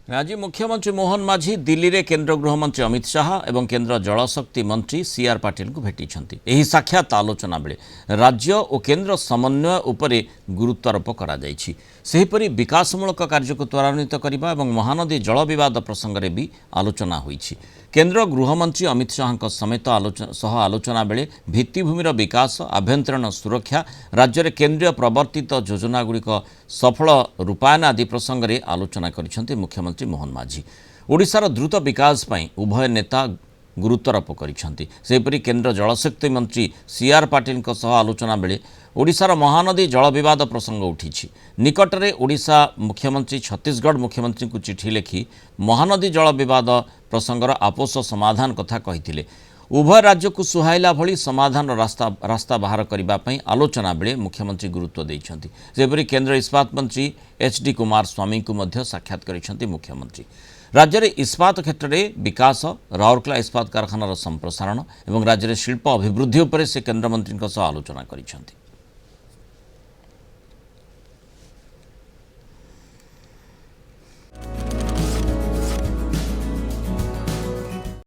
आज मुख्यमंत्री मोहन माझी दिल्ली रे केंद्र गृहमंत्री अमित शाह और केंद्र जलशक्ति मंत्री सीआर पाटिल को भेटी साक्षात आलोचना बेले राज्य और केंद्र समन्वय उपरे गुरुत्वारोप करा जायछि। सेहिपरि विकासमूलक कार्य को त्वरान्वित करने और महानदी जल विवाद प्रसंग में भी आलोचना होइछि। केंद्र गृहमंत्री अमित शाह समेत आलोचना बेले भित्तिभूमिर विकास आभ्यंतरीण सुरक्षा राज्य में केंद्रीय प्रवर्तित योजनागुड़िक सफल रूपायन आदि प्रसंग में आलोचना करिसेंति मुख्यमंत्री मोहन माझी। ओडिशार द्रुत विकास पई उभय नेता गुरुत्वारोप करिसेंति। सेहिपरि केंद्र जलशक्ति मंत्री सीआर पाटिल आलोचना बेले ओडिशार महानदी जल विवाद प्रसंग उठी। निकटरे ओडिशा मुख्यमंत्री छत्तीसगढ़ मुख्यमंत्री को चिठी लिखि महानदी जल विवाद प्रसंगर आपोष समाधान कथा कहिथिले। उभय राज्य को सुहाइला भली समाधान रास्ता बाहर करने आलोचना बेले मुख्यमंत्री गुरुत्व देइछंती। सेपरि केंद्र इस्पात मंत्री एचडी कुमार स्वामी को मध्य साक्षात करिसेंती मुख्यमंत्री। राज्य में इस्पात क्षेत्र में विकास राउरकेला इस्पात कारखानार संप्रसारण और राज्य में शिल्प अभिवृद्धि उपर से केंद्रमंत्री आलोचना करिसेंती।